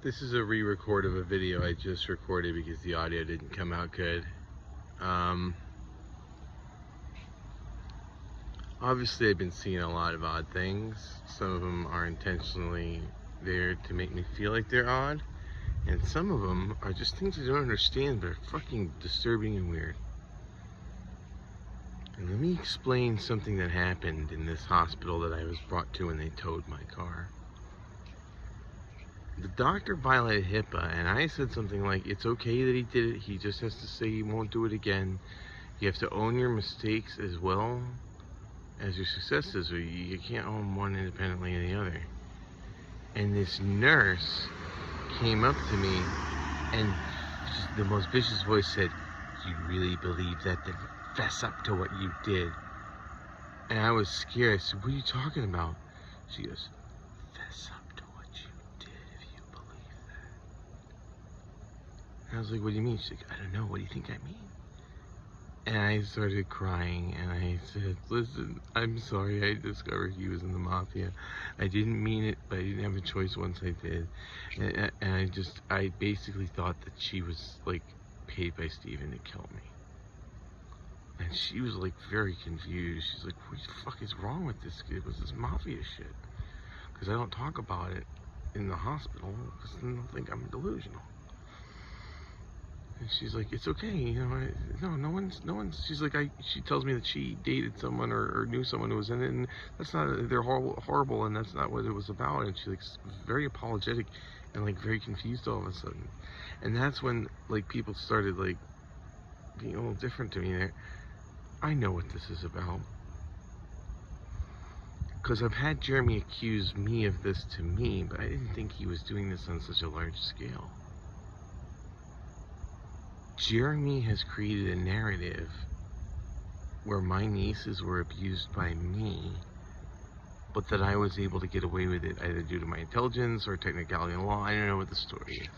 This is a re-record of a video I just recorded because the audio didn't come out good. Obviously I've been seeing a lot of odd things. Some of them are intentionally there to make me feel like they're odd, and some of them are just things I don't understand but are fucking disturbing and weird. And let me explain something that happened in this hospital that I was brought to when they towed my car. The doctor violated HIPAA, and I said something like, it's okay that he did it, he just has to say he won't do it again. You have to own your mistakes as well as your successes, or you can't own one independently of the other. And this nurse came up to me and just the most vicious voice said, "You really believe that? Then fess up to what you did." And I was scared. I said, "What are you talking about?" She goes, "Fess up to what you did if you believe that." And I was like, "What do you mean?" She's like, "I don't know. What do you think I mean?" And I started crying, and I said, "Listen, I'm sorry I discovered he was in the mafia. I didn't mean it, but I didn't have a choice once I did." And I basically thought that she was, like, paid by Steven to kill me. And she was, like, very confused. She's like, "What the fuck is wrong with this kid? What's this mafia shit?" Because I don't talk about it in the hospital, because then they'll think I'm delusional. And she's like, "It's okay, you know, no one's, she's like, she tells me that she dated someone or knew someone who was in it, and that's not, they're horrible, and that's not what it was about." And she, like, was very apologetic and, like, very confused all of a sudden. And that's when, like, people started, like, being a little different to me there. I know what this is about. Because I've had Jeremy accuse me of this to me, but I didn't think he was doing this on such a large scale. Jeremy has created a narrative where my nieces were abused by me, but that I was able to get away with it either due to my intelligence or technicality in law. I don't know what the story is.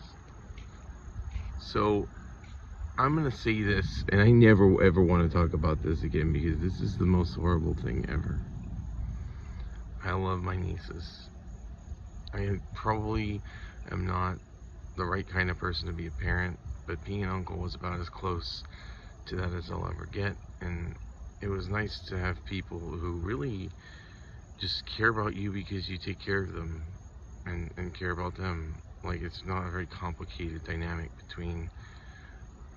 So I'm gonna say this, and I never ever want to talk about this again because this is the most horrible thing ever. I love my nieces. I probably am not the right kind of person to be a parent, but being an uncle was about as close to that as I'll ever get. And it was nice to have people who really just care about you because you take care of them and care about them. Like, it's not a very complicated dynamic between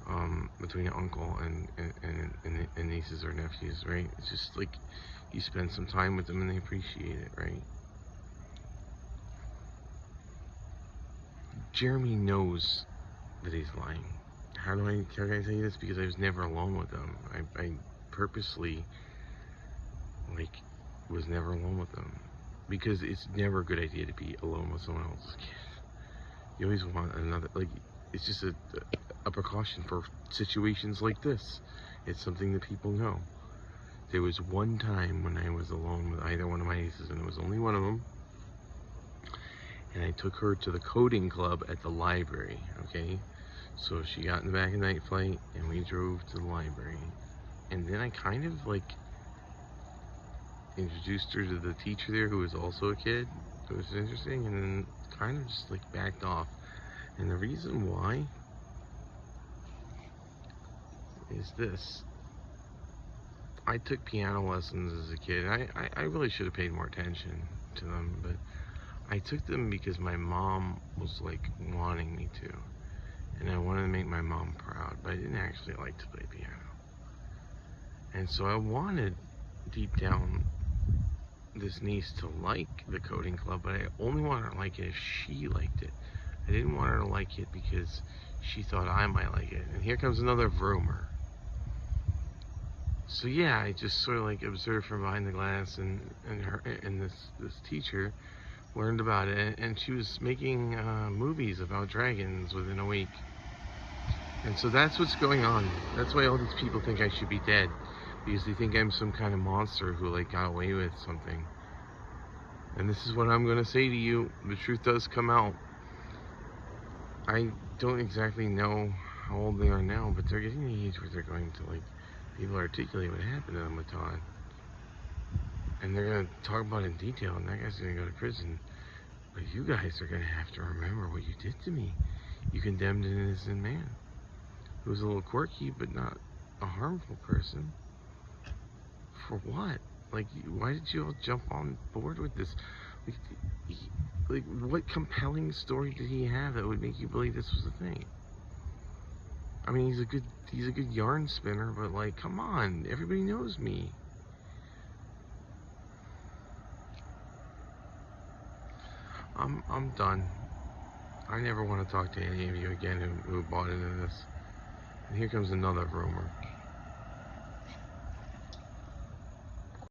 an uncle and nieces or nephews, right? It's just like you spend some time with them and they appreciate it, right? Jeremy knows that he's lying. How can I say this? Because I was never alone with them. I purposely, like, was never alone with them. Because it's never a good idea to be alone with someone else's kid. You always want another, like, it's just a precaution for situations like this. It's something that people know. There was one time when I was alone with either one of my nieces, and it was only one of them. And I took her to the coding club at the library, okay? So she got in the back of Night Flight, and we drove to the library. And then I kind of, like, introduced her to the teacher there, who was also a kid. It was interesting, and then kind of just, like, backed off. And the reason why is this. I took piano lessons as a kid. I really should have paid more attention to them, but I took them because my mom was, like, wanting me to. And I wanted to make my mom proud, but I didn't actually like to play piano. And so I wanted, deep down, this niece to like the coding club, but I only wanted her to like it if she liked it. I didn't want her to like it because she thought I might like it. And here comes another rumor. So yeah, I just sort of, like, observed from behind the glass, and this teacher learned about it, and she was making movies about dragons within a week. And so that's what's going on. That's why all these people think I should be dead, because they think I'm some kind of monster who, like, got away with something. And this is what I'm gonna say to you. The truth does come out. I don't exactly know how old they are now, but they're getting the age where they're going to, like, be able to articulate what happened to them with Todd. And they're gonna talk about it in detail, and that guy's gonna go to prison. But you guys are going to have to remember what you did to me. You condemned an innocent man who was a little quirky, but not a harmful person. For what? Like, why did you all jump on board with this? Like, like, what compelling story did he have that would make you believe this was a thing? I mean, he's a good yarn spinner, but like, come on, everybody knows me. I'm done. I never want to talk to any of you again who bought into this. And here comes another rumor.